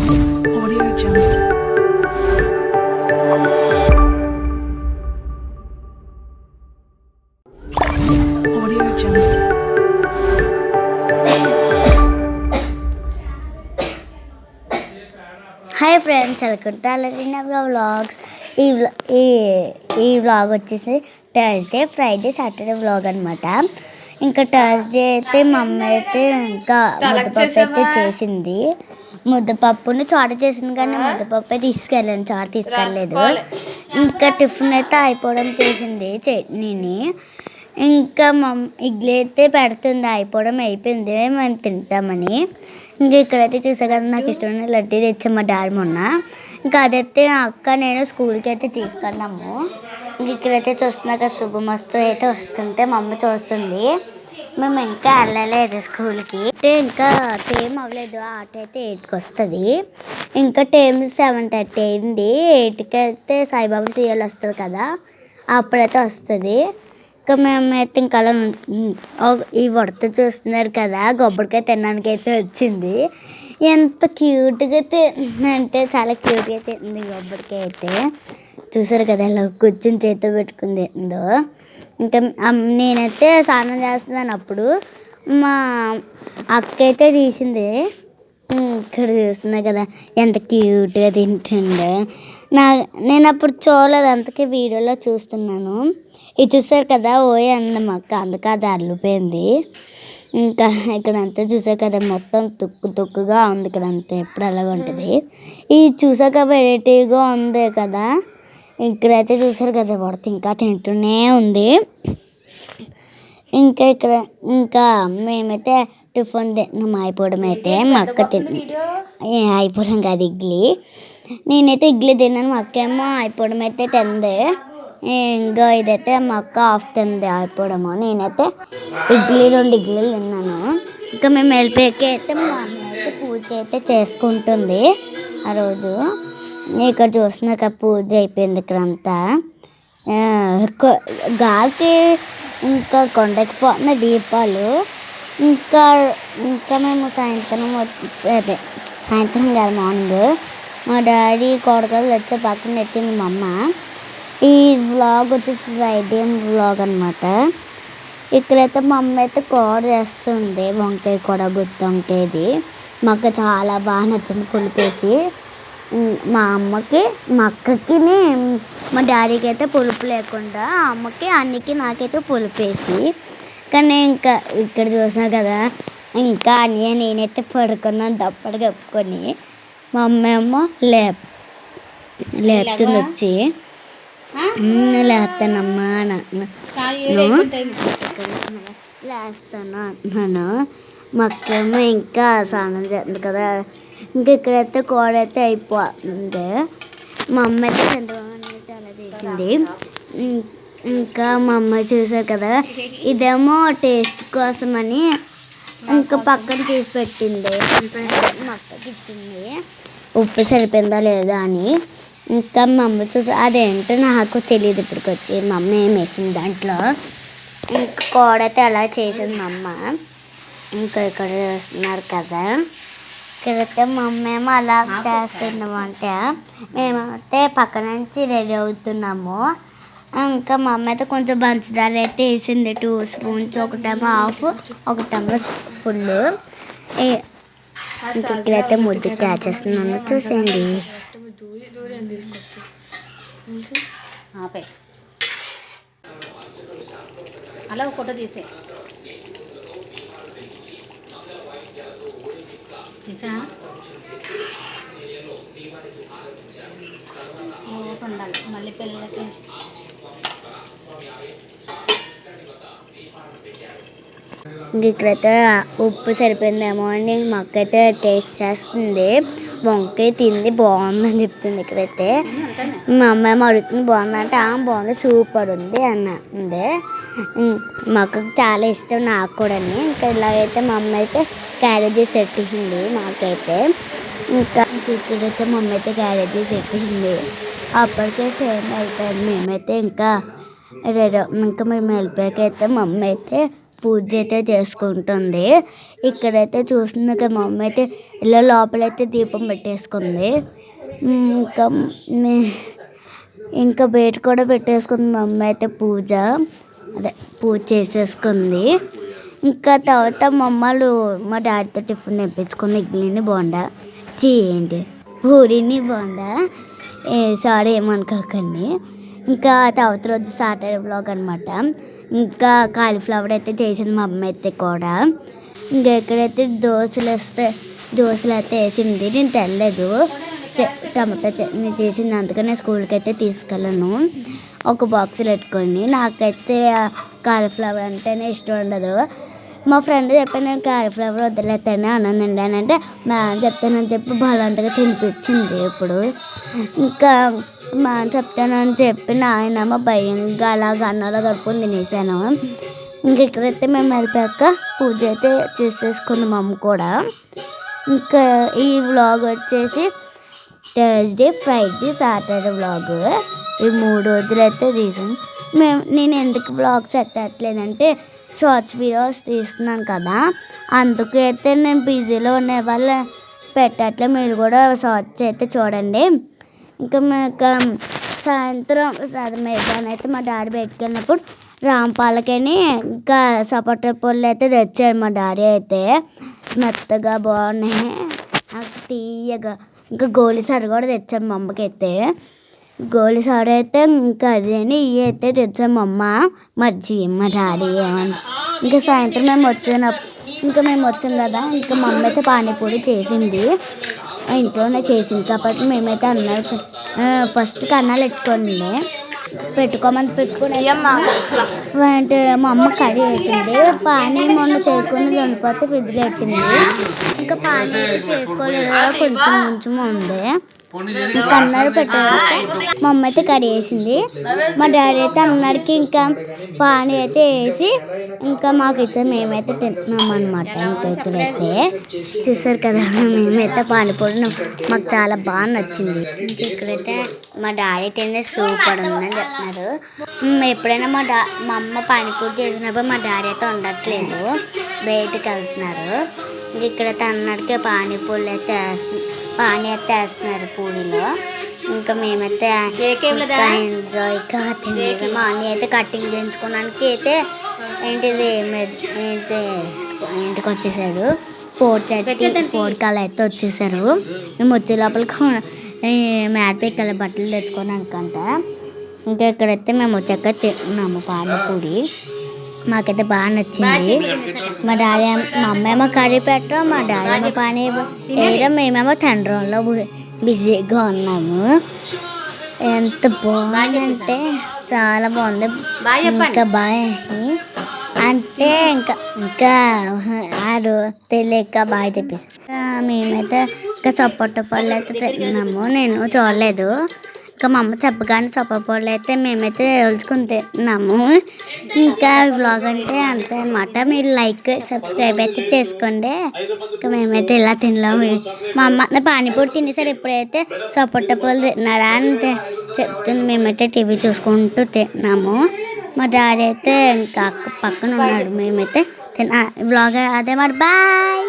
Audio Jungle. Audio Jungle. Hi friends, welcome to Alarina vlogs. ఈ vlog వచ్చేసి Thursday, Friday, Saturday vlog అనమాట. ఇంకా Thursday అయితే మా అమ్మ అయితే ఇంకా ముద్దపప్పు అయితే చేసింది. ముద్దపప్పుని చాట చేసింది, కానీ ముద్దపప్పు అయితే తీసుకెళ్ళాను, చాట తీసుకెళ్ళలేదు. ఇంకా టిఫిన్ అయితే అయిపోవడం చేసింది, చట్నీని. ఇంకా ఇడ్లీ అయితే పెడుతుంది, అయిపోవడం అయిపోయింది, మేము తింటామని. ఇంకా ఇక్కడైతే చూసా కదా, నాకు ఇష్టమైన లడ్డూ తెచ్చా మా డాడీ మొన్న. ఇంకా అదైతే నా అక్క నేను స్కూల్కి అయితే తీసుకెళ్ళాము. ఇంక ఇక్కడైతే చూస్తున్నా కదా, శుభమస్తు అయితే వస్తుంటే మా అమ్మ చూస్తుంది. మేము ఇంకా వెళ్ళలేదు స్కూల్కి, అంటే ఇంకా టైం అవ్వలేదు. ఆట అయితే 8కి వస్తుంది, ఇంకా టైం 7:30 అయింది. 8కి అయితే సాయిబాబా సీరియల్ వస్తుంది కదా, అప్పుడైతే వస్తుంది. ఇంకా మేమైతే ఇంకా అలా ఈ వడత చూస్తున్నారు కదా, కొబ్బరికాయ తినడానికి అయితే వచ్చింది. ఎంత క్యూట్గా అంటే చాలా క్యూట్గా తింది కొబ్బరికాయ అయితే. చూసారు కదా ఇలా కూర్చుని చేతితో పెట్టుకుంది ఏందో. ఇంకా నేనైతే స్నానం చేస్తున్నాను, అప్పుడు మా అక్క అయితే తీసింది. ఇక్కడ చూస్తున్నా కదా ఎంత క్యూట్గా తింటుండే. నేను అప్పుడు చూడలేదు, అందుకే వీడియోలో చూస్తున్నాను. ఇది చూసారు కదా, ఓయ్ అందం అక్క, అందుకే అది అల్లిపోయింది. ఇంకా ఇక్కడంతా చూసారు కదా, మొత్తం తుక్కుగా ఉంది ఇక్కడంతా, ఎప్పుడు అలాగ ఉంటుంది. ఇది చూసాక వెరైటీగా ఉంది కదా. ఇక్కడైతే చూసారు కదా, పడితే ఇంకా తింటూనే ఉంది. ఇంకా మేమైతే టిఫిన్ తిన్నాం, అయిపోవడం అయితే మా అక్క అయిపోవడం కాదు ఇడ్లీ. నేనైతే ఇడ్లీ తిన్నాను, మా అక్క ఏమో అయిపోవడం అయితే తింది. ఇంకా ఇదైతే మా అక్క ఆఫ్ తింది అయిపోవడము. నేనైతే 2 ఇడ్లీలు తిన్నాను. ఇంకా మేము వెళ్ళిపోయాక అయితే మా అమ్మ అయితే పూజ అయితే చేసుకుంటుంది ఆ రోజు. ఇక్కడ చూస్తున్నాక పూజ అయిపోయింది ఇక్కడంతా. గాలికి ఇంకా కొండకి పోతున్న దీపాలు. ఇంకా మేము సాయంత్రం కాదు, మార్నింగ్ మా డాడీ కొడకలు వచ్చే పక్కన పెట్టింది మా అమ్మ. ఈ వ్లాగ్ వచ్చేసి ఫ్రైడే వ్లాగ్ అనమాట. ఇక్కడైతే మా అమ్మ అయితే కూర చేస్తుంది, వంకాయ కూర, గుత్తి వంకాయది. మాకు చాలా బాగా నచ్చింది పులుపేసి. మా అక్కకి మా డాడీకి అయితే పులుపు లేకుండా, అమ్మకి అన్నికి నాకైతే పులుపేసి. కానీ ఇంకా ఇక్కడ చూసా కదా, ఇంకా అన్నయ్య నేనైతే పడుకున్నాను దప్పటి కప్పుకొని. మా అమ్మ ఏమో లేపుతుంది వచ్చి, లేస్తానమ్మా లేస్తాను అంటున్నాను. మా అక్కేమో ఇంకా స్నానం చేస్తుంది కదా. ఇంకా ఇక్కడైతే కూర అయితే అయిపోతుంది. మా అమ్మ అయితే చంద్రబాబు అయితే అలా చేసింది. ఇంకా మా అమ్మ చూసారు కదా, ఇదేమో టేస్ట్ కోసమని ఇంకా పక్కన తీసి పెట్టింది. మా అక్కకి ఇచ్చింది, ఉప్పు సరిపోయిందా లేదా అని. ఇంకా మా అమ్మ చూసి అదేంటో నాకు తెలియదు, ఇప్పటికి వచ్చి మా అమ్మ ఏం వేసింది దాంట్లో. ఇంకా కూర అయితే అలా చేసింది మా అమ్మ. ఇంకా ఇక్కడ చేస్తున్నారు కదా, ఇక్కడైతే మా అమ్మ ఏమో అలా చేస్తున్నాము. అంటే మేమైతే పక్క నుంచి రెడీ అవుతున్నాము. ఇంకా మా అమ్మ అయితే కొంచెం పంచదార అయితే వేసింది, 2 స్పూన్స్, ఒకటేమో హాఫ్, ఒకటేమో ఫుల్. ఇక్కడైతే ముద్దు చేస్తున్నాను, చూసేయండి. అలా ఒక ఫోటో తీసా ఉండాలి మళ్ళీ పిల్లలకి. ఇంక ఇక్కడైతే ఉప్పు సరిపోయిందేమో అని మా అక్క అయితే టేస్ట్ చేస్తుంది. వంకాయ తింది, బాగుందని చెప్తుంది. ఇక్కడైతే మా అమ్మ ఏమో అడుగుతుంది, బాగుందంటే బాగుంది, సూపర్ ఉంది అన్నది. మా అక్కకి చాలా ఇష్టం, నాకు కూడా. ఇంకా ఇలాగైతే మా అమ్మ అయితే క్యారేజీస్ పెట్టింది మాకైతే. ఇంకా ఇక్కడైతే మా అమ్మ అయితే క్యారేజీస్ పెట్టింది. అప్పటికే సేమ్ అయిపోయింది. మేమైతే ఇంకా మేము వెళ్ళిపోయాకైతే మా అమ్మ అయితే పూజ అయితే చేసుకుంటుంది. ఇక్కడైతే చూస్తుంది కదా, మా అమ్మ అయితే ఇలా లోపలైతే దీపం పెట్టేసుకుంది. ఇంకా ఇంకా బయట కూడా పెట్టేసుకుంది మా అమ్మ అయితే పూజ చేసేసుకుంది. ఇంకా తర్వాత మా అమ్మలు మా డాడీతో టిఫిన్ తెప్పించుకుంది. ఇడ్లీని బోండా ఏంటి పూరీని బోండా సారీ ఏమనుకోకండి. ఇంకా తర్వాత రోజు సాటర్డే వ్లాగ్ అనమాట. ఇంకా కాలీఫ్లవర్ అయితే చేసింది మా అమ్మ అయితే కూడా. ఇంకా ఎక్కడైతే దోశలు అయితే వేసింది. నేను తెల్లలేదు, టమాటా చట్నీ చేసింది, అందుకని స్కూల్కి అయితే తీసుకెళ్ళను. ఒక బాక్స్లో పెట్టుకొని. నాకైతే కాలీఫ్లవర్ అంటేనే ఇష్టం ఉండదు. మా ఫ్రెండ్ చెప్పాను నేను కాలీఫ్లవర్ వదిలేస్తాను అనండి అని అంటే మ్యామ్ చెప్తానని చెప్పి బలవంతంగా తినిపించింది. ఇప్పుడు ఇంకా మ్యామ్ చెప్తానని చెప్పి నాయనమ్మ భయంగా అలాగ అన్నంలో కలుపుకొని తినేసాను. ఇంక ఇక్కడైతే మేము వెళ్ళిపోయాక పూజ అయితే చేసేసుకుంది మా అమ్మ కూడా. ఇంకా ఈ వ్లాగ్ వచ్చేసి థర్స్డే, ఫ్రైడే, సాటర్డే వ్లాగ్. ఈ 3 రోజులు అయితే తీసాను. నేను ఎందుకు వ్లాగ్స్ పెట్టట్లేదంటే షార్ట్స్ వీడియోస్ తీస్తున్నాను కదా, అందుకైతే నేను బిజీలో ఉండే వల్ల పెట్టట్లే. మీరు కూడా షార్ట్స్ అయితే చూడండి. ఇంకా మీకు సాయంత్రం మధ్యాహ్నం అయితే మా డాడీ బయటకు వెళ్ళినప్పుడు రాంపాలకని ఇంకా సపోటా పళ్ళు అయితే తెచ్చాడు మా డాడీ అయితే. మెత్తగా బాగున్నాయి, నాకు తీయగా. ఇంకా గోలి సారు కూడా తెచ్చాము మా అమ్మకి అయితే. గోలి సారు అయితే ఇంకా అదేని ఇవి అయితే తెచ్చాము మా అమ్మ మా డాడీ ఏమన్నా. ఇంకా సాయంత్రం మేము వచ్చాం కదా, ఇంకా మా అమ్మ అయితే పానీపూరి చేసింది, ఇంట్లోనే చేసింది కాబట్టి మేమైతే ఫస్ట్ అన్నాలు పెట్టుకోమని పెట్టుకుని అంటే మా అమ్మ కర్రీ వేసింది. పానీ మొన్న చేసుకుని చనిపోతే ఫ్రిడ్జ్లో పెట్టింది. ఇంకా పానీ చేసుకోలేదు, కొంచెం ఉంది. ఇంకా అన్నారు పెట్టారు. మా అమ్మ అయితే కర్రీ వేసింది, మా డాడీ అయితే అన్నరికి ఇంకా పానీ అయితే వేసి ఇంకా మాకు ఇచ్చారు. మేమైతే తింటున్నాం అనమాట. ఇంకా ఇక్కడైతే చూసారు కదా, మేమైతే పానీపూరి మాకు చాలా బాగా నచ్చింది. ఇంకా ఇక్కడైతే మా డాడీ తింటే సూపర్ ఉందని చెప్తున్నారు. ఎప్పుడైనా మా అమ్మ పానీపూరి చేసినప్పుడు మా డాడీ అయితే ఉండట్లేదు, బయటకు వెళ్తున్నారు. ఇంక ఇక్కడైతే అన్నడికే పానీ అయితే వేస్తున్నారు పూరీలో. ఇంకా మేమైతే ఎంజాయ్గా తినేసాము. మా అన్నీ అయితే కటింగ్ చేయించుకోవడానికి అయితే ఇంటికి వచ్చేసాడు. 4:30 కల్లా అయితే వచ్చేసారు. మేము వచ్చే లోపలికి మ్యాట్ పిక్కల బట్టలు తెచ్చుకోవడానికంట. ఇంకా ఇక్కడైతే మేము వచ్చాక తిన్నాము పానీపూరి. మాకైతే బాగా నచ్చింది. మా అమ్మ ఏమో కర్రీ పెట్టడం, మా డాడీ ఏమో పానీ వేయడం, మేమేమో తండ్రంలో బిజీగా ఉన్నాము. ఎంత బాగుందంటే చాలా బాగుంది. ఇంకా బాయ్ అంటే ఇంకా తెలియక బాగా చెప్పేసి మేమైతే ఇంకా సపోటా పళ్ళు అయితే తిన్నాము. నేను చూడలేదు, ఇంకా మా అమ్మ చెప్పగానే సపోటా పళ్ళు అయితే మేమైతే ఒలుచుకుని తిన్నాము. ఇంకా వ్లాగ్ అంటే అంతే అనమాట. మీరు లైక్ సబ్స్క్రైబ్ అయితే చేసుకోండి. ఇంకా మేమైతే ఇలా తినలేము. మా అమ్మ పానీపూరి తినేసారు, ఎప్పుడైతే సపోటా పళ్ళు తిన్నారా అని చెప్తుంది. మేమైతే టీవీ చూసుకుంటూ తిన్నాము. మా డాడీ అయితే ఇంకా పక్కన ఉన్నాడు. మేమైతే వ్లాగ్ అదే మరి బాయ్.